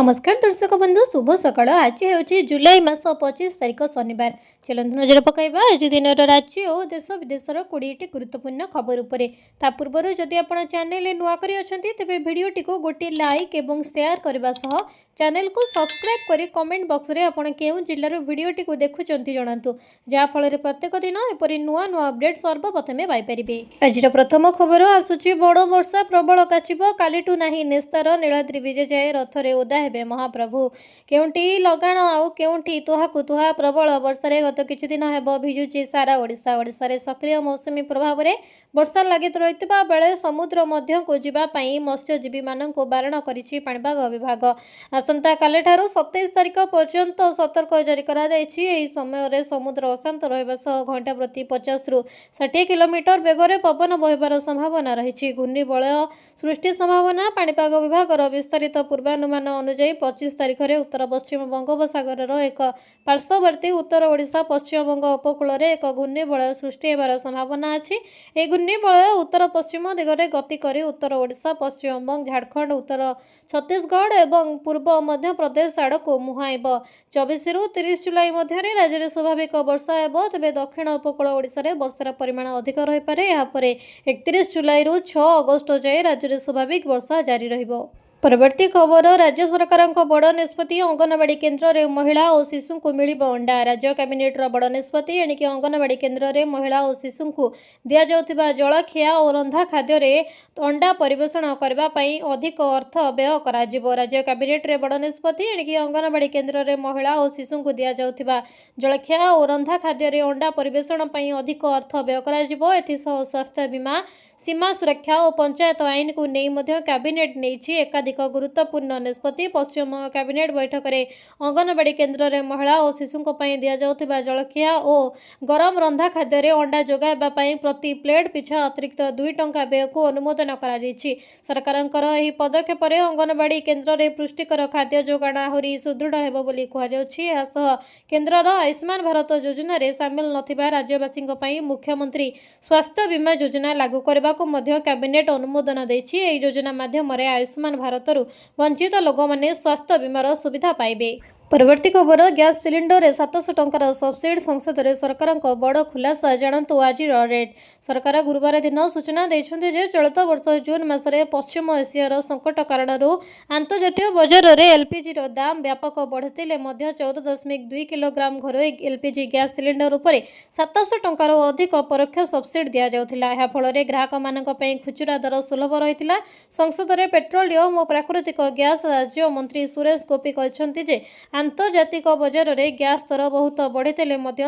नमस्कार दर्शक बंधु शुभ सकाळ। आज हूँ जुलाई मास 25 तारिख शनिवार। चलतु नजर पकाइबा आज दिन राज्य और देश विदेशर 20टी गुरुत्वपूर्ण खबर उपरे। ता पूर्व जदि आप चैनल नुआ करी अछंती तेबे भिडियोटी को गोटे लाइक एवं शेयर करने सह चैनल को सब्सक्राइब करी कमेंट बॉक्स रे आपण केउ जिल्लार भिडियोटी को देखुचंती जणांतु जा फल प्रत्येक दिन एपरी नुआ नुआ अपडेट सर्वप्रथमे पाई परिबे। आज प्रथम खबर आसुची बड़ वर्षा प्रबल काचिबो कालीटू नाही नेस्तार नीलाद्रि विजय जाए रथरे ओदा हेबे महाप्रभु। केउंटी लगाण आउ केउंटी तुहाकु तुहा प्रबल वर्षारे गत किछि दिन हेबो भिजुची सारा ओडिशा। ओडिशा सक्रिय मौसुमी प्रभाव रे वर्षा लागित रहितबा बेले समुद्र मध्य को जिबा पई मत्स्यजीवी माननकु बारण करिछि पाणीपाग विभाग। आसंता काली ठारू 27 तारिख पर्यंत सतर्क जारी करा जायछि। एही समय रे समुद्र अशांत रहबा सह घंटा प्रति 50 रु 60 किलोमीटर बेगरे पवन बहिबार संभावना रहिछि। घूर्णिबलय सृष्टि संभावना पाणीपाग विभाग विस्तारित पूर्वानुमान अनुसार 25 तारिख रे उत्तर पश्चिम बंगोपसागर एक पार्श्ववर्ती उत्तर ओडिशा पश्चिम बंग उपकूल रे एक घूर्णिबलय सृष्टि हेबार संभावना अछि। ए घूर्णिबलय उत्तर पश्चिम दिगरे गति करी उत्तर ओडिशा पश्चिम बंग झारखंड उत्तर छत्तीसगढ़ एवं पूर्व मध्य प्रदेश आड़क मुहाइब। 24 रु 30 जुलाई मध्य राज्य में स्वाभाविक वर्षा हेबो। तेबे दक्षिण उपकूल ओडिशा रे वर्षार परिमाण अधिक रही पारे। या परे 31 जुलाई रु 6 अगस्त जाए राज्य में स्वाभाविक वर्षा जारी रहिबो। परवर्ती खबर राज्य सरकार बड़ निष्पत्ति अंगनवाड़ी केन्द्र में महिला और शिशु को मिलिब अंडा। राज्य कैबिनेटर बड़ निष्पत्ति एणिकी अंगनवाड़ी केन्द्र में महिला और शिशु को दि जाउथिबा जलखिया और रंधा खाद्य अंडा परिवेषण करने अधिक अर्थ व्यय करा। राज्य कैबिनेट रे बड़ निष्पत्ति एणिकी अंगनवाड़ी केन्द्र में महिला और शिशु को दि जाउथिबा जलखिया और रंधा खाद्य अंडा परिवेषण अधिक अर्थ व्यय करा। एथिसह स्वास्थ्य बीमा सीमा सुरक्षा और पंचायत आईन को नहीं कैबिनेट नहीं एकाधिक गुरुत्वपूर्ण निष्पत्ति। पश्चिम कैबिनेट बैठक में अंगनवाड़ी केन्द्र में महिला और शिशु दि जाउथिबा जलखिया और गरम रंधा खाद्य अंडा जोगाइबा प्रति प्लेट पिछा अतिरिक्त 2 टंका व्यय को अनुमोदन करा। सरकारଙ୍କର ଏହି ପଦକ୍ଷେପରେ अंगनवाड़ी केन्द्र में पुष्टिकर खाद्य जोगाण आहुरी सुदृढ़ हेबो बोली कुहाଯାଉଛି। एहासह केन्द्रर आयुष्मान भारत योजना रे सामिल नथिबा राज्यवासी मुख्यमंत्री स्वास्थ्य बीमा योजना लागू करने कैबिनेट अनुमोदन देछि। एही योजना माध्यम आयुष्मान भारत वंचित लोक मैंने स्वास्थ्य बीमार सुविधा पाइबे। परवर्ती खबर गैस सिलिंडर 700 टंकार सब्सिडी संसद में सरकार बड़ खुलासा जानतु आज रेट। सरकार गुरुवार दिन सूचना देछन्ते जे चलित वर्ष जून मासरे पश्चिम एशियार संकट कारण अंतर्जातीय बजार में एलपीजी दाम व्यापक बढ़िले 14.2 किलोग्राम घरोई एलपीजी गैस सिलिंडर उपरे 700 टंकार अधिक परोक्ष सब्सिडी दि जाउथिला। एहा फଳରେ ग्राहक मानक पई खुचुरा दर सुलभ रहितिला। संसद में पेट्रोलियम और प्राकृतिक गैस राज्य मंत्री सुरेश गोपी कहछन्ती जे आंतर्जातिक बजार में गैस दर बहुत बढ़ी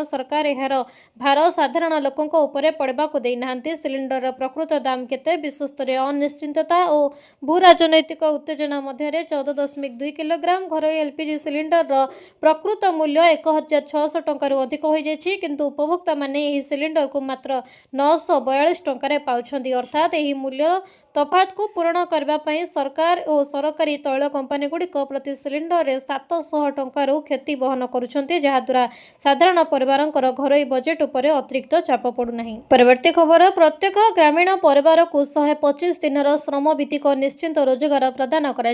सरकार यार भार साधारण लोकों उपरे पड़वाक देना। सिलिंडर प्रकृत दाम केते विश्वस्तरीय अनिश्चितता और भू राजनैतिक उत्तेजना मध्य 14.2 किलोग्राम घरोई एलपीजी सिलिंडर प्रकृत मूल्य 1600 टंकार अधिक हो जाएगी। किंतु उपभोक्ता माने यही सिलिंडर को मात्र 942 टंकार पाउछंती। अर्थात यही मूल्य तफात को पूरण करने सरकार और सरकारी तैल कंपनी गुड़िक प्रति सिलिंडर 700 टंकार क्षति बहन करुछंती, जहाद्वारा साधारण परिवार घरोई बजेट उपरे अतिरिक्त चाप पड़ुना। परवर्ती खबर प्रत्येक ग्रामीण परिवार को 125 दिन श्रम भित्तिक निश्चिंत रोजगार प्रदान करा।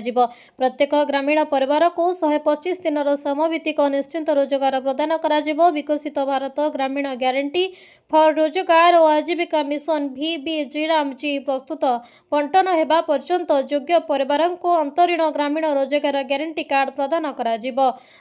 प्रत्येक ग्रामीण परिवार को 125 दिन श्रम भित्तिक निश्चिंत रोजगार प्रदान करा। विकसित भारत ग्रामीण ग्यारंटी फॉर रोजगार और आजीविका मिशन VBGRAMG प्रस्तुत बंटन हेबा पर्यंत योग्य परिवार को अंतरीण ग्रामीण रोजगार ग्यारंटी कार्ड प्रदान करा।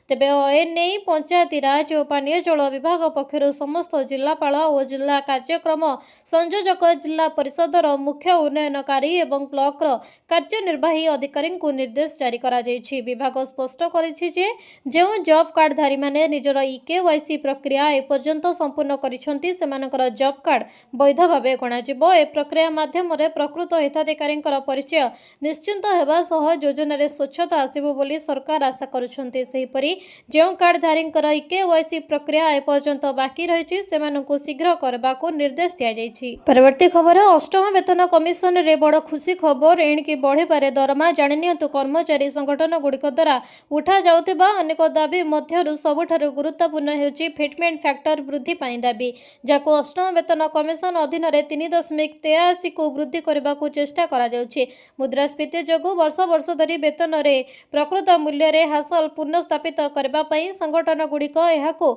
तेबे एने पंचायती राज और पानीय जल विभाग पक्षर समस्त जिलापाल और जिला कार्यक्रम संयोजक जिला परिषदर मुख्य उन्नयनकारी एवं ब्लॉक कार्यनिर्वाही अधिकारी को निर्देश जारी करा जायछि। विभाग स्पष्ट करिछि जे जेउ जॉब कार्डधारी माने निजर EKYC प्रक्रिया एपर्यंत संपूर्ण करिसंती सेमानकर जॉब कार्ड वैध भावे गणाजिबो। ए प्रक्रिया माध्यम प्रकृत हिताधिकारी परिचय निश्चिंत हेबा सह योजना रे स्वच्छता आसिबो बोली सरकार आशा करुछंती। सेहिपरि जेउ कार्डधारी EKYC प्रक्रिया एपर्यंत बाकी रहिछि सेमानकु शीघ्र करबाको निर्देश दिया जायछि। परवर्ती खबर अष्टम वेतन कमिशन रे बड़ खुशी खबर एणिकी बढ़ी पारे दरमा। जानिनियंतु कर्मचारी संगठन गुड़िक द्वारा उठा जाउथिबा अनेक दाबी मध्यरु सबुठारु गुरुत्वपूर्ण हेउछि फिटमेंट फैक्टर वृद्धि पाई दाबी, जाको अष्टम वेतन कमिशन अधीन 3.83 को वृद्धि करबाकू चेष्टा कराଯାଉଛି। मुद्रास्फीति जोगु वर्ष वर्ष धरी वेतन रे प्रकृत मूल्य रे हासिल पुनर्स्थापित करबा पई संगठन गुड़िक एहाको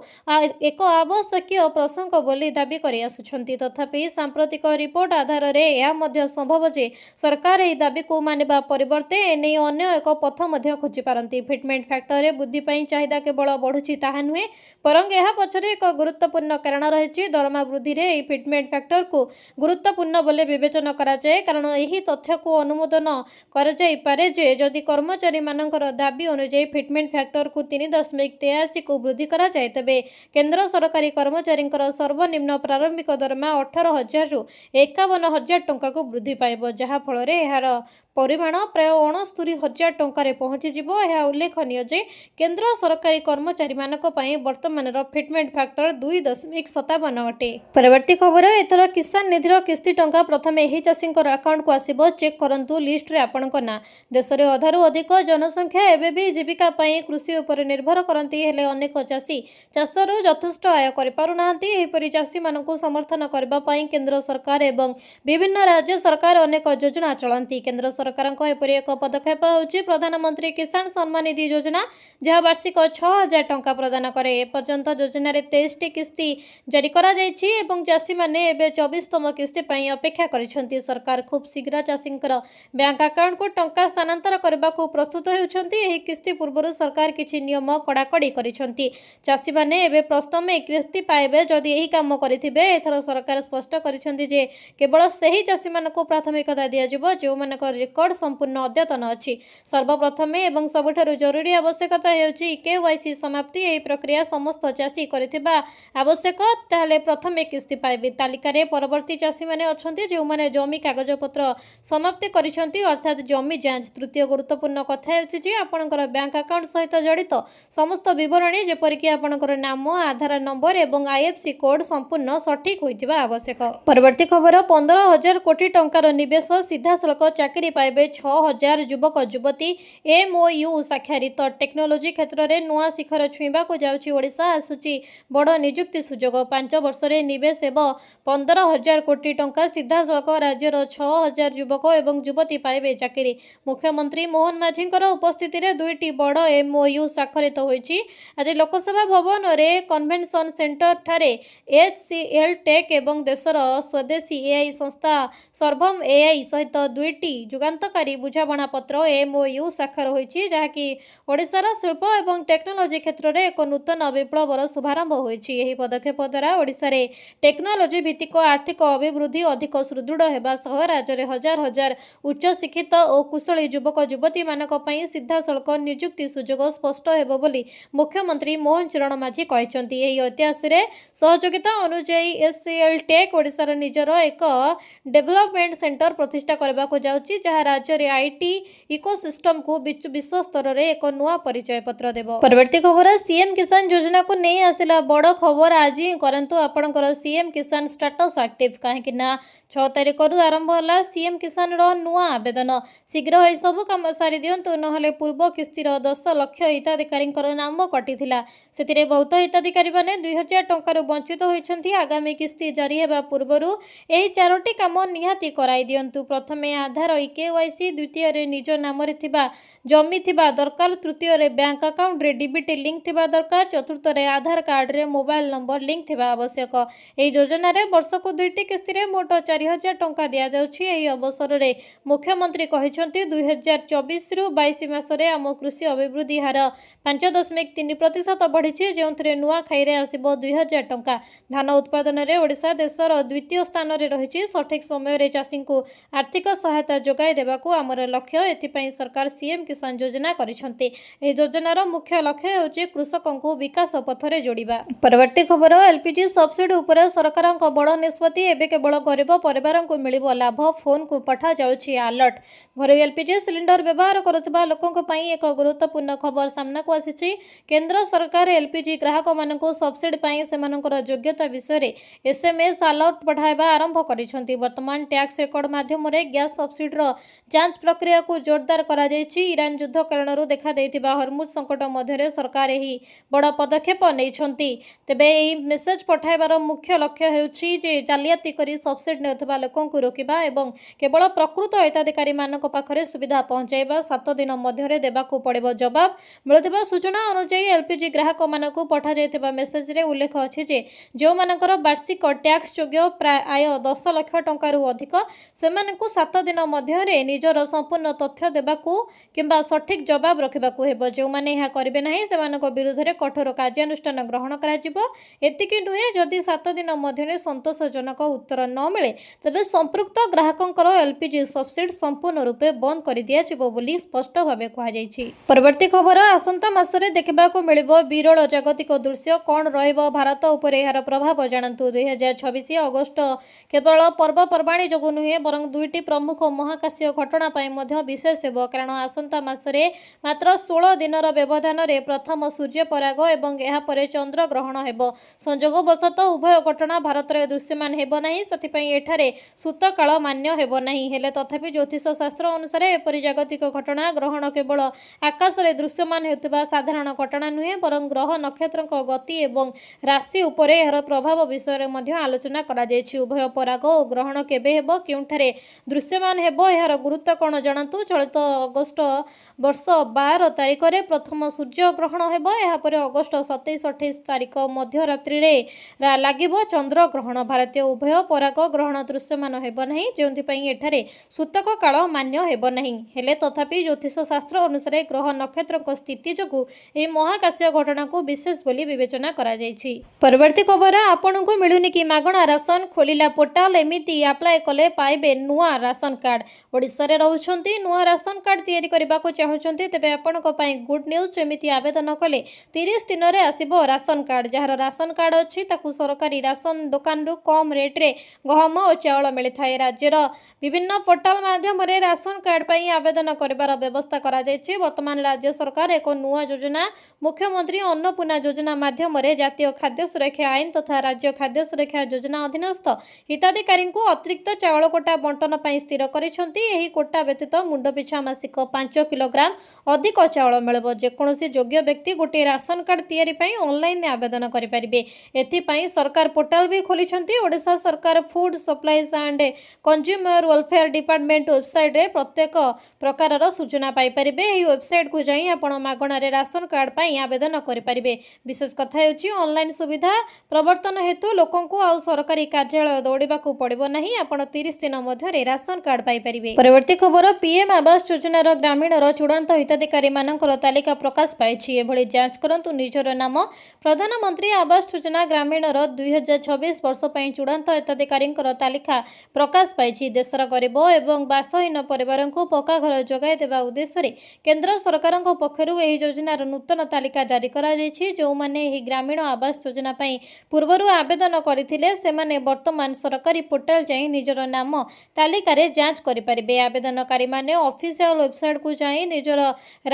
एक आवश्यक प्रसंग बोली दाबी करि आसुछंती। तथापि सांप्रतिक रिपोर्ट आधार रे यह मध्य संभव जे सरकार एही दाबी को मानिबा परिवर्ते एने अन्य एक पथ मध्य खोजि पारंती। फिटमेंट फैक्टर रे बुद्धि पई चाहिदा केवल बढ़ुछि ताहा नुहे, बरं एहा पछरे एक गुरुत्वपूर्ण कारण रहिछि। दरमा वृद्धि रे एही फिटमेंट फैक्टर को गुरुत्वपूर्ण बोले विवेचना करा जाय, कारण एही तथ्य को अनुमोदन करा जाय पारे जे जदि कर्मचारी मानकर दाबी अनुसार फिटमेंट फैक्टर को 3.83 को वृद्धि करा जाय, तबे केंद्र सरकारी कर्मचारी सर्वनिम्न प्रारंभिक दरमा 18,000 रु 51,000 टंका को वृद्धि पाइब, जहा फल रे एहार परिमाण प्राय 69,000 टंका पहुंची जिवो। यह उल्लेखनीय जे केंद्र सरकारी कर्मचारी मानक पई वर्तमान फिटमेंट फैक्टर 2.57 अटे। परवर्ती खबर, एथर किसान निधिर किस्ती टंका प्रथम एही चाषींकर अकाउंट को आसीबो। चेक करंतु लिस्ट रे आपनक ना। देश रे अधारु अधिक जनसंख्या एबे भी जीविका पई कृषि उपर निर्भर करंती, हेले अनेक चाषी चाषरू यथेष्ट आय करि पारु नाहंती। एहिपरि चाषी मानकु समर्थन करबा पई केंद्र सरकार एवं विभिन्न राज्य सरकार अनेक योजना चलांती। केंद्र सरकारक एपरि एक पदक्षेप होछि प्रधानमंत्री किसान सम्मान निधि योजना, जहाँ वार्षिक 6,000 टंका प्रदान करे। एपर्यंत योजना रे 23 किस्ती जारी करा जायछि एवं चाषी माने एबे 24तम किस्ती पई अपेक्षा करिसंती। सरकार खूब शीघ्र चाषींकर बैंक अकाउंट को टंका स्थानांतर करबाकू प्रस्तुत हेउछंती। एही किस्ती पूर्वरु सरकार किछि नियम कड़ाकड़ी करिसंती। चाषी माने एबे प्रथम किस्ती पाइबे जदि एही काम करिथिबे। एथर सरकार स्पष्ट करिसंती जे केवल सेही चाषी मानको प्राथमिकता दिया जिवो जे मानक रेकर्ड संपूर्ण अद्यतन अछि। सर्वप्रथम एवं सबुठारु जरूरी आवश्यकता हेउछि केवाईसी समाप्ति। एही प्रक्रिया समस्त चाषी करिथिबा आवश्यक, ताले प्रथम किस्ती पाइबे। तालिका रे परवर्ती चाषी माने अछंती जे माने जमी कागजपत्र समाप्ति करिसंती, अर्थात जमी जांच। तृतीय गुरुत्वपूर्ण कथा हेउछि जे आपनकर बैंक अकाउंट सहित जड़ित समस्त विवरणी जेपरि कि आपनकर नाम, आधार नंबर एवं आईएफसी कोड संपूर्ण सठिक होइतिबा आवश्यक। परवर्ती खबर, 15,000 कोटी टंकार निवेश सीधा सड़क चाकरी पाइबे 6,000 युवक युवती। एमओयू साक्षारित। टेक्नोलोजी क्षेत्र में नुआ शिखर छुईबा को जाउछि ओडिशा। आसुछि बड़ नियुक्ति सुजोग। 5 वर्ष रे निवेश एवं 15,000 कोटी टंका सीधा सड़क राज्यर 6,000 युवक एवं युवती पाइबे चाकरी। मुख्यमंत्री मोहन माझींकर उपस्थिति रे दुईटी बड़ एमओयू स्वाक्षरित होइछि। आज लोकसभा भवन रे कन्वेंशन सेंटर ठारे एचसीएल टेक एवं देशर स्वदेशी एआई संस्था सर्वम एआई सहित दुईटी जुगान्तकारी बुझामणा पत्र एमओयू स्वाक्षर होइछि, जहाँकि ओडिशार शिल्प एवं टेक्नोलोजी क्षेत्र में एक नूतन विप्लवर शुभारंभ होइछि। एही पदक्षेप द्वारा ओडिशा रे टेक्नोलोजी भित्तिक आर्थिक अभिवृद्धि अधिक सुदृढ़ हेबा सह राज्य रे हजार हजार उच्च शिक्षित और कुशली युवक युवती मानक पई सीधा सड़क नियुक्ति सुजोग स्पष्ट हेबो बोली मुख्यमंत्री मोहन चरण माझी कहिसंती। एही ऐतिहासिक सहयोगिता अनुसायी एचसीएल टेक ओडिशार निजर एक डेवलपमेंट सेंटर प्रतिष्ठा करबा को जाउछि, जहाँ राज्य रे आईटी इकोसिस्टम को विश्व स्तर रे एक नुआ परिचय पत्र देबो। परवर्ती खबर, सीएम किसान योजना को नहीं आसिला बड़ खबर। आज करंतु आपनकर सीएम किसान स्टेटस एक्टिव, काहेकि ना 6 तारिख रु आरंभ होला सीएम किसान रो नुआ आवेदन। शीघ्र ए सब काम सारी दियंतु, नहले पूर्व किस्तीर 10 लाख हिताधिकारी नाम कटिथिला। सेतिरे बहुत हिताधिकारी माने 2,000 टंका वंचित होइछंती। आगामी किस्ती जारी हेबा पूर्वरु एही 4टी काम निहाती कराई दियंतु। प्रथमे आधार केवाईसी, द्वितीय रे निज नाम रे थिबा जमी थिबा दरकार, तृतीय रे बैंक अकाउंट रे डीबीटी लिंक थिबा दरकार, चतुर्थ रे आधार कार्ड रे मोबाइल नंबर लिंक थिबा आवश्यक। एही योजना रे वर्ष को 2टी किस्ती रे मोट 4,000 टंका दिया जाउछि। एही अवसर रे मुख्यमंत्री कहिसंती 2024 रु 22 मास रे आम कृषि अभिवृद्धि हार 5.3% बढ़िछि, जेउथरे नुआ खाइरे आसीबो 2,000 टंका। धान उत्पादन रे ओडिशा देशर द्वितीय स्थान रे रहिछि। सठिक समय रे चाषी को आर्थिक सहायता जोगाई देबाकू आमर लक्ष्य। एथिपई सरकार सीएम किसान योजना करिसंती। एही योजनार मुख्य लक्ष्य हेउछि कृषकों को विकास पथरे जोड़िबा। परवर्ती खबर, एलपीजी सब्सिडी उपरे सरकारक बड़ निष्पत्ति। एबे केवल गरीब परिवार को मिलिबो लाभ। फोन को पठा जाउछि अलर्ट। घरे एलपीजी सिलिंडर व्यवहार करुथिबा लोकंक पई एक गुरुत्वपूर्ण खबर सामना को आसिछि। केंद्र सरकार एलपीजी ग्राहक मानकु सब्सिडी पई सेमानकर योग्यता विषय एसएमएस अलर्ट पठाइबा आरंभ करिसंती। वर्तमान टैक्स रेकर्ड माध्यम रे गैस सब्सिडीर जांच प्रक्रिया को जोरदार करा जायछि। ईरान युद्ध कारणरू देखा देइथिबा हरमुज संकट मध्यरे सरकार एही बड़ पदक्षेप नैछंती। तेबे एही मेसेज पठाइबार मुख्य लक्ष्य हेउछि जे जालियाती करी सब्सिडी ହେଉଥିବା ଲୋକଙ୍କୁ ରୋକିବା ଏବଂ କେବଳ ପ୍ରକୃତ ହିତାଧିକାରୀମାନଙ୍କ ପାଖରେ ସୁବିଧା ପହଞ୍ଚାଇବା 7 ଦିନ ମଧ୍ୟରେ ଦେବାକୁ ପଡ଼ିବ ଜବାବ। ମିଳୁଥିବା ସୂଚନା ଅନୁଯାୟୀ ଏଲ୍ପିଜି ଗ୍ରାହକମାନଙ୍କୁ ପଠାଯାଇଥିବା ମେସେଜରେ ଉଲ୍ଲେଖ ଅଛି ଯେ ଯେଉଁମାନଙ୍କର ବାର୍ଷିକ ଟ୍ୟାକ୍ସ ଯୋଗ୍ୟ ଆୟ 10 ଲକ୍ଷ ଟଙ୍କାରୁ ଅଧିକ ସେମାନଙ୍କୁ 7 ଦିନ ମଧ୍ୟରେ ନିଜର ସମ୍ପୂର୍ଣ୍ଣ ତଥ୍ୟ ଦେବାକୁ କିମ୍ବା ସଠିକ୍ ଜବାବ ରଖିବାକୁ ହେବ। ଯେଉଁମାନେ ଏହା କରିବେ ନାହିଁ ସେମାନଙ୍କ ବିରୁଦ୍ଧରେ କଠୋର କାର୍ଯ୍ୟାନୁଷ୍ଠାନ ଗ୍ରହଣ କରାଯିବ। ଏତିକି ନୁହେଁ, ଯଦି 7 ଦିନ ମଧ୍ୟରେ ସନ୍ତୋଷଜନକ ଉତ୍ତର ନ ମିଳେ ତେବେ ସମ୍ପୃକ୍ତ ଗ୍ରାହକଙ୍କର ଏଲ୍ପିଜି ସବସିଡି ସମ୍ପୂର୍ଣ୍ଣ ରୂପେ ବନ୍ଦ କରିଦିଆଯିବ ବୋଲି ସ୍ପଷ୍ଟ ଭାବେ କୁହାଯାଇଛି। ପରବର୍ତ୍ତୀ ଖବର, ଆସନ୍ତା ମାସରେ ଦେଖିବାକୁ ମିଳିବ ବିରଳ ଜାଗତିକ ଦୃଶ୍ୟ। କ'ଣ ରହିବ ଭାରତ ଉପରେ ଏହାର ପ୍ରଭାବ ଜାଣନ୍ତୁ। 2026 ଅଗଷ୍ଟ କେବଳ ପର୍ବପର୍ବାଣୀ ଯୋଗୁଁ ନୁହେଁ ବରଂ 2ଟି ପ୍ରମୁଖ ମହାକାଶୀୟ ଘଟଣା ପାଇଁ ମଧ୍ୟ ବିଶେଷ ହେବ। କାରଣ ଆସନ୍ତା ମାସରେ ମାତ୍ର 16 ଦିନର ବ୍ୟବଧାନରେ ପ୍ରଥମ ସୂର୍ଯ୍ୟପରାଗ ଏବଂ ଏହାପରେ ଚନ୍ଦ୍ରଗ୍ରହଣ ହେବ। ସଂଯୋଗବଶତଃ ଉଭୟ ଘଟଣା ଭାରତରେ ଦୃଶ୍ୟମାନ ହେବ ନାହିଁ, ସେଥିପାଇଁ ଏଠାରେ ସୂତକାଳ ମାନ୍ୟ ହେବ ନାହିଁ। ହେଲେ ତଥାପି ଜ୍ୟୋତିଷ ଶାସ୍ତ୍ର ଅନୁସାରେ ଏପରି ଜାଗତିକ ଘଟଣା ଗ୍ରହଣ କେବଳ ଆକାଶରେ ଦୃଶ୍ୟମାନ ହେଉଥିବା ସାଧାରଣ ଘଟଣା ନୁହେଁ ବରଂ ଗ୍ରହ ନକ୍ଷତ୍ରଙ୍କ ଗତି ଏବଂ ରାଶି ଉପରେ ଏହାର ପ୍ରଭାବ ବିଷୟରେ ମଧ୍ୟ ଆଲୋଚନା କରାଯାଇଛି। ଉଭୟ ପରାଗ ଓ ଗ୍ରହଣ କେବେ ହେବ, କେଉଁଠାରେ ଦୃଶ୍ୟମାନ ହେବ, ଏହାର ଗୁରୁତ୍ୱ କ'ଣ ଜାଣନ୍ତୁ। ଚଳିତ ଅଗଷ୍ଟ ବର୍ଷ 12 ତାରିଖରେ ପ୍ରଥମ ସୂର୍ଯ୍ୟଗ୍ରହଣ ହେବ। ଏହାପରେ ଅଗଷ୍ଟ 27-28 ତାରିଖ ମଧ୍ୟରାତ୍ରିରେ ଲାଗିବ ଚନ୍ଦ୍ରଗ୍ରହଣ। ଭାରତୀୟ ଉଭୟ ପରାଗ ଗ୍ରହଣ ଦୃଶ୍ୟମାନ ହେବ ନାହିଁ, ଯେଉଁଥିପାଇଁ ଏଠାରେ ସୂତକ କାଳ ମାନ୍ୟ ହେବ ନାହିଁ। ହେଲେ ତଥାପି ଜ୍ୟୋତିଷ ଶାସ୍ତ୍ର ଅନୁସାରେ ଗ୍ରହ ନକ୍ଷତ୍ରଙ୍କ ସ୍ଥିତି ଯୋଗୁଁ ଏହି ମହାକାଶୀୟ ଘଟଣାକୁ ବିଶେଷ ବୋଲି ବିବେଚନା କରାଯାଇଛି। ପରବର୍ତ୍ତୀ ଖବର, ଆପଣଙ୍କୁ ମିଳୁନି କି ମାଗଣା ରାସନ? ଖୋଲିଲା ପୋର୍ଟାଲ। ଏମିତି ଆପ୍ଲାଏ କଲେ ପାଇବେ ନୂଆ ରାସନ କାର୍ଡ। ଓଡ଼ିଶାରେ ରହୁଛନ୍ତି, ନୂଆ ରାସନ କାର୍ଡ ତିଆରି କରିବାକୁ ଚାହୁଁଛନ୍ତି, ତେବେ ଆପଣଙ୍କ ପାଇଁ ଗୁଡ୍ ନ୍ୟୁଜ୍। ଏମିତି ଆବେଦନ କଲେ 30 ଦିନରେ ଆସିବ ରାସନ କାର୍ଡ। ଯାହାର ରାସନ କାର୍ଡ ଅଛି ତାକୁ ସରକାରୀ ରାସନ ଦୋକାନରୁ କମ୍ ରେଟ୍ରେ ଗହମ ଓ ଚାଉଳ ମିଳିଥାଏ। ରାଜ୍ୟର ବିଭିନ୍ନ ପୋର୍ଟାଲ ମାଧ୍ୟମରେ ରାସନ କାର୍ଡ ପାଇଁ ଆବେଦନ କରିବାର ବ୍ୟବସ୍ଥା କରାଯାଇଛି। ବର୍ତ୍ତମାନ ରାଜ୍ୟ ସରକାର ଏକ ନୂଆ ଯୋଜନା ମୁଖ୍ୟମନ୍ତ୍ରୀ ଅନ୍ନପୂର୍ଣ୍ଣା ଯୋଜନା ମାଧ୍ୟମରେ ଜାତୀୟ ଖାଦ୍ୟ ସୁରକ୍ଷା ଆଇନ ତଥା ରାଜ୍ୟ ଖାଦ୍ୟ ସୁରକ୍ଷା ଯୋଜନା ଅଧୀନସ୍ଥ ହିତାଧିକାରୀଙ୍କୁ ଅତିରିକ୍ତ ଚାଉଳ କୋଟା ବଣ୍ଟନ ପାଇଁ ସ୍ଥିର କରିଛନ୍ତି। ଏହି କୋଟା ବ୍ୟତୀତ ମୁଣ୍ଡ ପିଛା ମାସିକ 5 କିଲୋଗ୍ରାମ ଅଧିକ ଚାଉଳ ମିଳିବ। ଯେକୌଣସି ଯୋଗ୍ୟ ବ୍ୟକ୍ତି ଗୋଟିଏ ରାସନ କାର୍ଡ ତିଆରି ପାଇଁ ଅନଲାଇନରେ ଆବେଦନ କରିପାରିବେ। ଏଥିପାଇଁ ସରକାର ପୋର୍ଟାଲ ବି ଖୋଲିଛନ୍ତି। ଓଡ଼ିଶା ସରକାର food supplies and consumer welfare department ୱେବସାଇଟରେ ପ୍ରତ୍ୟେକ ପ୍ରକାରର ସୂଚନା ପାଇପାରିବେ। ଏହି ୱେବସାଇଟକୁ ଯାଇ ଆପଣ ମାଗଣାରେ ରାସନ କାର୍ଡ ପାଇଁ ଆବେଦନ କରିପାରିବେ। ବିଶେଷ କଥା ହେଉଛି ଅନଲାଇନ ସୁବିଧା ପ୍ରବର୍ତ୍ତନ ହେତୁ ଲୋକଙ୍କୁ ଆଉ ସରକାରୀ କାର୍ଯ୍ୟାଳୟ ଦୌଡ଼ିବାକୁ ପଡ଼ିବ ନାହିଁ। ଆପଣ 30 ଦିନ ମଧ୍ୟରେ ରାସନ କାର୍ଡ ପାଇପାରିବେ। ପରବର୍ତ୍ତୀ ଖବର, ପିଏମ୍ ଆବାସ ଯୋଜନାର ଗ୍ରାମୀଣର ଚୂଡ଼ାନ୍ତ ହିତାଧିକାରୀମାନଙ୍କର ତାଲିକା ପ୍ରକାଶ ପାଇଛି। ଏଭଳି ଯାଞ୍ଚ କରନ୍ତୁ ନିଜର ନାମ। ପ୍ରଧାନମନ୍ତ୍ରୀ ଆବାସ ଯୋଜନା ଗ୍ରାମୀଣର 2026 ବର୍ଷ ପାଇଁ ଚୂଡ଼ାନ୍ତ ହିତାଧିକାରୀଙ୍କର ତାଲିକା ପ୍ରକାଶ ପାଇଛି। ଦେଶର ଗରିବ ଏବଂ ବାସହୀନ ପରିବାରଙ୍କୁ ପକ୍କା ଘର ଯୋଗାଇ ଦେବା ଉଦ୍ଦେଶ୍ୟରେ କେନ୍ଦ୍ର ସରକାରଙ୍କ ପକ୍ଷରୁ ଏହି ଯୋଜନାର ନୂତନ ତାଲିକା ଜାରି କରାଯାଇଛି। ଯେଉଁମାନେ ଏହି ଗ୍ରାମୀଣ ଆବାସ ଯୋଜନା ପାଇଁ ପୂର୍ବରୁ ଆବେଦନ କରିଥିଲେ ସେମାନେ ବର୍ତ୍ତମାନ ସରକାରୀ ପୋର୍ଟାଲ ଯାଇ ନିଜର ନାମ ତାଲିକାରେ ଯାଞ୍ଚ କରିପାରିବେ। ଆବେଦନକାରୀମାନେ ଅଫିସିଆଲ ୱେବସାଇଟକୁ ଯାଇ ନିଜର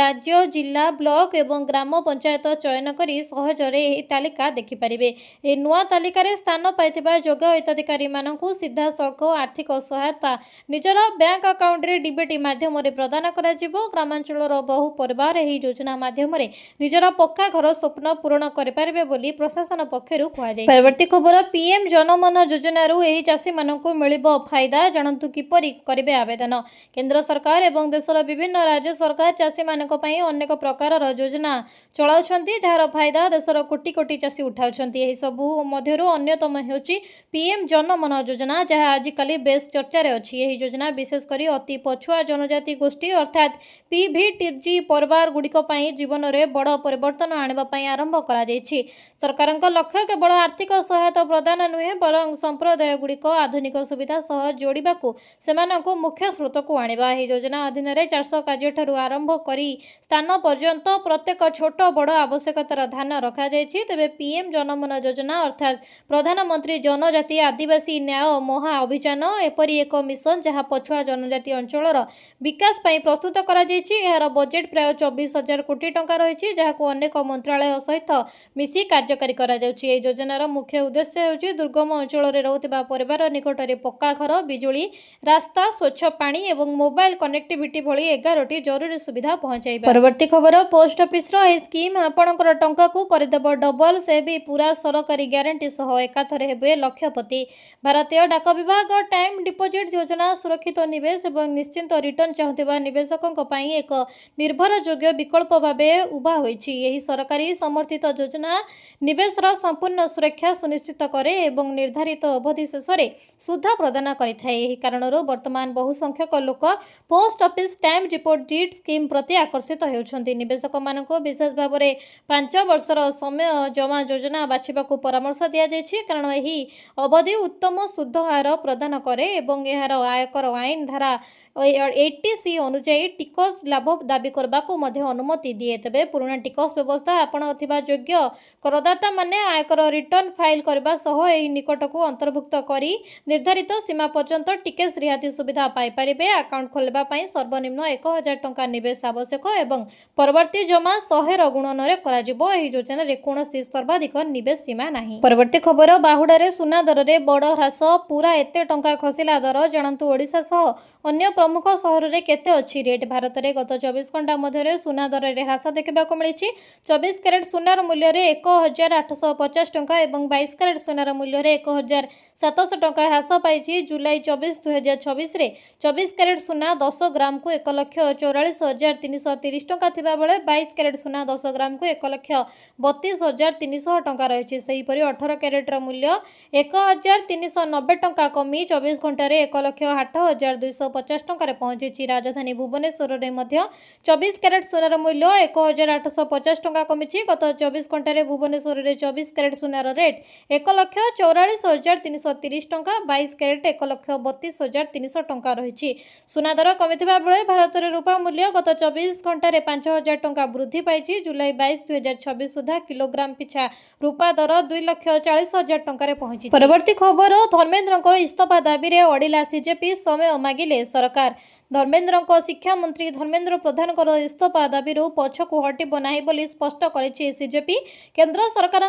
ରାଜ୍ୟ, ଜିଲ୍ଲା, ବ୍ଲକ ଏବଂ ଗ୍ରାମ ପଞ୍ଚାୟତ ଚୟନ କରି ସହଜରେ ଏହି ତାଲିକା ଦେଖିପାରିବେ। ଏହି ନୂଆ ତାଲିକାରେ ସ୍ଥାନ ପାଇଥିବା ଯୋଗ୍ୟ ହିତାଧିକାରୀମାନଙ୍କୁ ସିଧାସଳଖ ଆର୍ଥିକ ସହାୟତା ନିଜର ବ୍ୟାଙ୍କ ଆକାଉଣ୍ଟରେ ଡିବିଟି ମାଧ୍ୟମରେ ପ୍ରଦାନ କରାଯିବ। ଗ୍ରାମାଞ୍ଚଳର ବହୁ ପରିବାର ଏହି ଯୋଜନା ମାଧ୍ୟମରେ ନିଜର ପକ୍କା ଘର ସ୍ୱପ୍ନ ପୂରଣ କରିପାରିବେ ବୋଲି ପ୍ରଶାସନ ପକ୍ଷରୁ କୁହାଯାଇଛି। ପରବର୍ତ୍ତୀ ଖବର, ପିଏମ୍ ଜନମନ ଯୋଜନାରୁ ଏହି ଚାଷୀମାନଙ୍କୁ ମିଳିବ ଫାଇଦା। ଜାଣନ୍ତୁ କିପରି କରିବେ ଆବେଦନ। କେନ୍ଦ୍ର ସରକାର ଏବଂ ଦେଶର ବିଭିନ୍ନ ରାଜ୍ୟ ସରକାର ଚାଷୀମାନଙ୍କ ପାଇଁ ଅନେକ ପ୍ରକାରର ଯୋଜନା ଚଳାଉଛନ୍ତି, ଯାହାର ଫାଇଦା ଦେଶର କୋଟି କୋଟି ଚାଷୀ ଉଠାଉଛନ୍ତି। ଏହିସବୁ ମଧ୍ୟରୁ ଅନ୍ୟତମ ହେଉଛି ପିଏମ୍ ଜନମନ ଯୋଜନା, ଯାହା ଆଜିକାଲି ବେଶ୍ ଚର୍ଚ୍ଚାରେ ଅଛି। ଏହି ଯୋଜନା ବିଶେଷ କରି ଅତି ପଛୁଆ ଜନଜାତି ଗୋଷ୍ଠୀ ଅର୍ଥାତ୍ PVTG ପରିବାରଗୁଡ଼ିକ ପାଇଁ ଜୀବନରେ ବଡ଼ ପରିବର୍ତ୍ତନ ଆଣିବା ପାଇଁ ଆରମ୍ଭ କରାଯାଇଛି। ସରକାରଙ୍କ ଲକ୍ଷ୍ୟ କେବଳ ଆର୍ଥିକ ସହାୟତା ପ୍ରଦାନ ନୁହେଁ ବରଂ ସମ୍ପ୍ରଦାୟଗୁଡ଼ିକ ଆଧୁନିକ ସୁବିଧା ସହ ଯୋଡ଼ିବାକୁ ସେମାନଙ୍କୁ ମୁଖ୍ୟ ସ୍ରୋତକୁ ଆଣିବା। ଏହି ଯୋଜନା ଅଧୀନରେ 400 କାର୍ଯ୍ୟଠାରୁ ଆରମ୍ଭ କରି ସ୍ଥାନ ପର୍ଯ୍ୟନ୍ତ ପ୍ରତ୍ୟେକ ଛୋଟ ବଡ଼ ଆବଶ୍ୟକତାର ଧ୍ୟାନ ରଖାଯାଇଛି। ତେବେ ପିଏମ୍ ଜନମନ ଯୋଜନା ଅର୍ଥାତ୍ ପ୍ରଧାନମନ୍ତ୍ରୀ ଜନଜାତି ଆଦିବାସୀ ନ୍ୟାୟ ମହା ଅଭିଯାନ ଏପରି ଏକ ମିଶନ ଯାହା ପଛୁଆ ଜନଜାତି ଅଞ୍ଚଳର ବିକାଶ ପାଇଁ ପ୍ରସ୍ତୁତ କରାଯାଇଛି। ଏହାର ବଜେଟ୍ ପ୍ରାୟ 24,000 କୋଟି ଟଙ୍କା ରହିଛି, ଯାହାକୁ ଅନେକ ମନ୍ତ୍ରାଳୟ ସହିତ ମିଶି କାର୍ଯ୍ୟକାରୀ କରାଯାଉଛି। ଏହି ଯୋଜନାର ମୁଖ୍ୟ ଉଦ୍ଦେଶ୍ୟ ହେଉଛି ଦୁର୍ଗମ ଅଞ୍ଚଳରେ ରହୁଥିବା ପରିବାର ନିକଟରେ ପକ୍କା ଘର, ବିଜୁଳି, ରାସ୍ତା, ସ୍ୱଚ୍ଛ ପାଣି ଏବଂ ମୋବାଇଲ କନେକ୍ଟିଭିଟି ଭଳି 11ଟି ଜରୁରୀ ସୁବିଧା ପହଞ୍ଚାଇବା। ପରବର୍ତ୍ତୀ ଖବର, ପୋଷ୍ଟ ଅଫିସର ଏହି ସ୍କିମ୍ ଆପଣଙ୍କର ଟଙ୍କାକୁ କରିଦେବ ଡବଲ, ସେ ବି ପୁରା ସରକାରୀ ଗ୍ୟାରେଣ୍ଟି ସହ। ଏକାଥରେ ହେବେ ଲକ୍ଷପତି। ଭାରତୀୟ डाक विभाग टाइम डिपोजिट योजना सुरक्षित निवेश और निश्चिंत रिटर्न चाहूथिबा निवेशकों पई एक निर्भरयोग्य विकल्प भाव उभा होईछि। एही सरकारी समर्थित योजना निवेशर संपूर्ण सुरक्षा सुनिश्चित करे एवं निर्धारित अवधि शेष में सुधा प्रदान करिथाए। एही कारणरू वर्तमान बहु संख्यक लोक post office time deposit scheme प्रति आकर्षित होउछन्ति। निवेशक मानक विशेष भाव में 5 वर्षर समय जमा योजना बाछिबाकू परामर्श दिया जायछि, कारण एही अवधि उत्तम सुध हार प्रदान करे एवं एहार आयकर आईन धारा 80C अनुजाई टिकस लाभ दाबी करबाकू मध्य अनुमति दिए। तेबे पुराना टिकस व्यवस्था आपणाउथिबा योग्य करदाता माने आयकर रिटर्न फाइल करबा सह एही निकटकू अंतर्भुक्त करी निर्धारित सीमा पर्यंत टिकस रिहाती सुविधा पाई परिबे। अकाउंट खोलबा पई सर्वनिम्न 1000 टंका निवेश आवश्यक एवं परवर्ती जमा 100 गुणन करा जिवो। एही योजना रे कोनोसी सर्वाधिक निवेश सीमा नाही। परवर्ती खबर, बाहुडारे सुना दर रे बड़ ह्रास, पूरा एते टंका खसिला दर जानतु। ओडिशा सह अन्य प्रमुख सहर में केते अच्छी रेट। भारत में गत 24 घंटा मध्य सुना दर में ह्रास देखा मिली। 24 कैरेट सुनार मूल्य 1850 टंका और 22 कैरेट सुनार मूल्य 1700 टंका ह्रास पाई। जुलाई 24, 2026 रे 24 कैरेट सुना 10 ग्राम को 1,44,330 टंका थिबा बेले 22 कैरेट सुना 10 ग्राम को 1,32,300 टंका रही। सेहीपरि 18 कैरेट मूल्य 1,390 टंका कमी 24 घंटे 1,08,250 टंका पहुंची। राजधानी भुवनेश्वर में 24 कैरेट सुनार मूल्य 1,850 टंका कमी। गत 24 घंटे भुवनेश्वर में 24 कैरेट सुनार रेट 1,44,330 टंका, 22 कैरेट 1,32,300 टंका रही। सुना दर कमी बेले भारत में रूपा मूल्य गत 24 घंटे 5,000 टंका वृद्धि पाई। जुलाई 22, 2026 सुधा किलोग्राम पिछा रूपा दर 2,40,000 टंका पहुंची। परवर्ती खबर, धर्मेन्द्र इस्तीफा दाबी रे अड़िला सीजेपी, समय मागिले सरकार। धर्मेन्द्र शिक्षा मंत्री धर्मेन्द्र प्रधान इस्तीफा दाबी पछकू हटिब नाही बोली स्पष्ट करिछि सीजेपी। केंद्र सरकार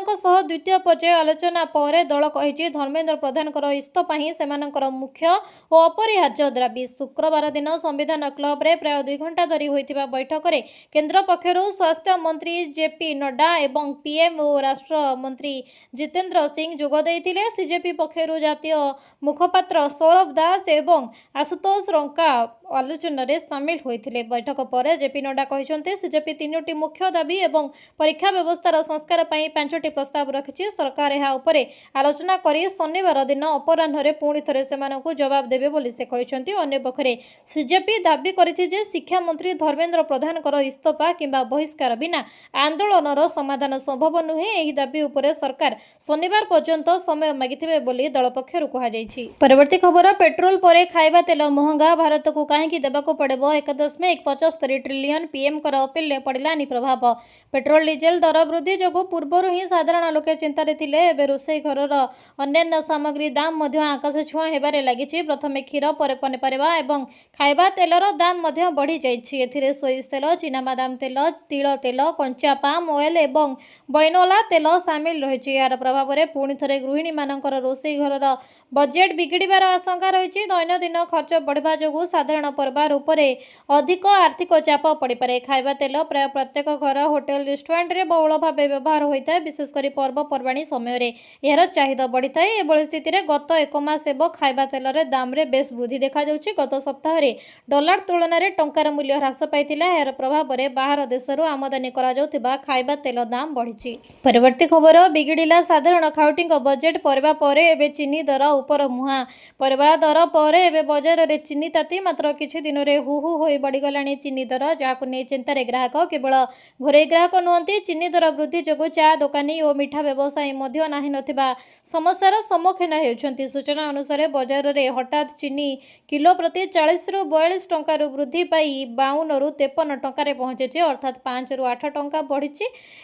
द्वितीय पर्याय आलोचना पर दल कहिछि धर्मेन्द्र प्रधान इस्तीफा ही सेमानकर मुख्य और अपरिहार्य दाबी। शुक्रवार दिन संविधान क्लब रे प्राय 2 घंटा धरी होइतिबा बैठक रे केंद्र पक्षरु स्वास्थ्य मंत्री जेपी नड्डा एवं पीएम और राष्ट्र मंत्री जितेंद्र सिंह जोग दैथिले। सीजेपी पक्षरु जातीय मुखपात्र सौरभ दास एवं आशुतोष रंका आलोचन रे सामिल होइथिले। बैठक पर जेपी नड्डा कहिसंते सीजेपी 3टी मुख्य दाबी एवं परीक्षा व्यवस्थार संस्कार पई 5टी प्रस्ताव रखिछि। सरकार एहा उपरे आलोचना करी शनिवार दिन अपराह्न रे पुणी थरे सेमानकु जवाब देबे बोली से कहिसंती। अन्य पक्षरे सीजेपी दाबी करिछि जे शिक्षा मंत्री धर्मेन्द्र प्रधान इस्तीफा किंबा बहिष्कार बिना आंदोलनर समाधान संभव नुहे। एही दाबी उपरे सरकार शनिवार पर्यंत समय मागिथिबे बोली दल पक्षरु कहा जायछि। परवर्ती खबर, पेट्रोल परे खाइबा तेल महंगा, भारत को कहीं देवाक पड़ो 1.75 ट्रिलियन। पीएम अपील ने पड़ानी प्रभाव। पेट्रोल डीजेल दर वृद्धि जो पूर्वर ही साधारण लोके चिंतार थे। रोषेई घर अन्य सामग्री दाम आकाश छुआ होबार लगी। प्रथम क्षीर पर पनीपरिया और खाइबा तेलर दाम बढ़ी जाइए। सोइस तेल, चीनाबादाम तेल, तिल तेल, कंचा पाम ऑयल और बैनोला तेल सामिल रही। यार प्रभाव में पुणी थे गृहिणी मानकर रोषेई घर बजेट बिगिड़बार आशंका रही। दैनंदिन खर्च बढ़ा जो साधारण परिवार उपरे अधिक आर्थिक चाप पड़ पारे। खाइबा तेल प्राय प्रत्येक घर, होटेल, रेस्टोरेंट रे बहुल भाव व्यवहार होता है, विशेषकर पर्वपर्वाणी समय यार चाहिदा बढ़ी थाए। एभली स्थिति में गत 1 मास हेब खाइबा तेल दाम रे बेस वृद्धि देखा जाउछि। गत सप्ताह रे डॉलर तुलन में टंकार मूल्य ह्रास पाइथिला। यार प्रभाव में बाहर देशरू आमदानी करा जाउथिबा खाइबा तेल दाम बढ़ी। परवर्ती खबर, बिगिड़िला साधारण खाउटिंग बजेट परिबा परे एबे चीनी दर ऊपर मुहां। परिबा दर परे एबे बाजार रे चीनी ताती मात्र किछि दिन रे हु हु होई बढ़ीगलाणी चीनी दर, जहां नहीं चिंतार ग्राहक। केवल घोरे ग्राहक नुहंती, चीनी दर वृद्धि जो चा दोकानी और मिठा व्यवसायी नाही नथिबा समस्यार सम्मुखीन होउछंती। सूचना अनुसार बाजार रे हठात चीनी किलो प्रति 40 रु 42 टंका वृद्धि पाई 52 रु 53 टंका पहुंचे, अर्थात 5 रु 8 टंका बढ़ी।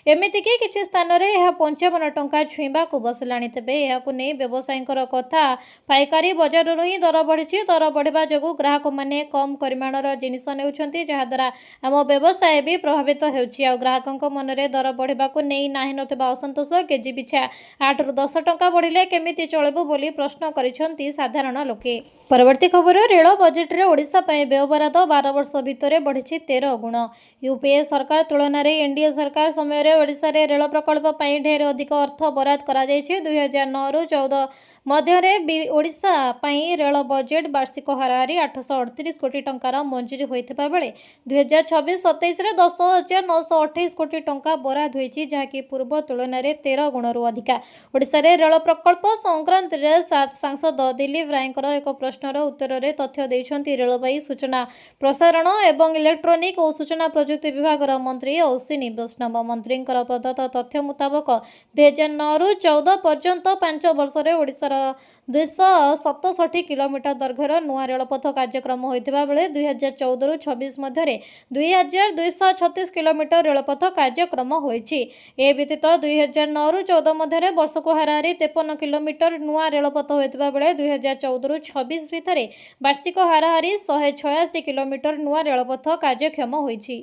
एमितिक किछि स्थान रे यह 55 टंका छुईबा को बसलाणी। तेबे यहाकु नै व्यवसायींकर कथा पाइकारी बाजार ही दर बढ़ी। दर बढ़िबा जो ग्राहक माने कम परिमाणर जिनिस नेउछंती, जहाद्वारा आम व्यवसाय भी प्रभावित होउछि। आ ग्राहकंक मनरे दर बढ़िबाकु नै नाही नथिबा असंतोष, केजी पिछा 8 रु 10 टंका बढ़िले केमिति चलिबो बोली प्रश्न करिसंती साधारण लोके। परवर्ती खबर, रेल बजेट रे ओडिशा पय व्यवहारात 12 वर्ष भितर बढ़ी 13 गुण। यूपीए सरकार तुलन में एनडीए सरकार समय ओडिशा रे रेल प्रकल्प पय ढेर अधिक अर्थ बराद करा जायछि। 2009 रु 14 ମଧ୍ୟରେ ଓଡ଼ିଶା ପାଇଁ ରେଳ ବଜେଟ୍ ବାର୍ଷିକ ହାରାହାରି 838 କୋଟି ଟଙ୍କାର ମଞ୍ଜୁରୀ ହୋଇଥିବା ବେଳେ 2026-27ରେ 10,928 କୋଟି ଟଙ୍କା ବରାଦ ହୋଇଛି, ଯାହାକି ପୂର୍ବ ତୁଳନାରେ 13 ଗୁଣରୁ ଅଧିକା। ଓଡ଼ିଶାରେ ରେଳ ପ୍ରକଳ୍ପ ସଂକ୍ରାନ୍ତରେ ସାଂସଦ ଦିଲ୍ଲୀପ ରାୟଙ୍କର ଏକ ପ୍ରଶ୍ନର ଉତ୍ତରରେ ତଥ୍ୟ ଦେଇଛନ୍ତି ରେଳବାଇ, ସୂଚନା ପ୍ରସାରଣ ଏବଂ ଇଲେକ୍ଟ୍ରୋନିକ୍ ଓ ସୂଚନା ପ୍ରଯୁକ୍ତି ବିଭାଗର ମନ୍ତ୍ରୀ ଅଶ୍ୱିନୀ ବୈଷ୍ଣବ। ମନ୍ତ୍ରୀଙ୍କର ପ୍ରଦତ୍ତ ତଥ୍ୟ ମୁତାବକ 2009ରୁ 14 ପର୍ଯ୍ୟନ୍ତ 5 ବର୍ଷରେ ଓଡ଼ିଶାର 267 କିଲୋମିଟର ଦୈର୍ଘ୍ୟର ନୂଆ ରେଳପଥ କାର୍ଯ୍ୟକ୍ରମ ହୋଇଥିବା ବେଳେ 2014ରୁ 26 ମଧ୍ୟରେ 2,236 କିଲୋମିଟର ରେଳପଥ କାର୍ଯ୍ୟକ୍ରମ ହୋଇଛି। ଏ ବ୍ୟତୀତ 2009ରୁ 14 ମଧ୍ୟରେ ବର୍ଷକୁ ହାରାହାରି 53 କିଲୋମିଟର ନୂଆ ରେଳପଥ ହୋଇଥିବା ବେଳେ 2014ରୁ 26 ଭିତରେ ବାର୍ଷିକ ହାରାହାରି 186 କିଲୋମିଟର ନୂଆ ରେଳପଥ କାର୍ଯ୍ୟକ୍ଷମ ହୋଇଛି।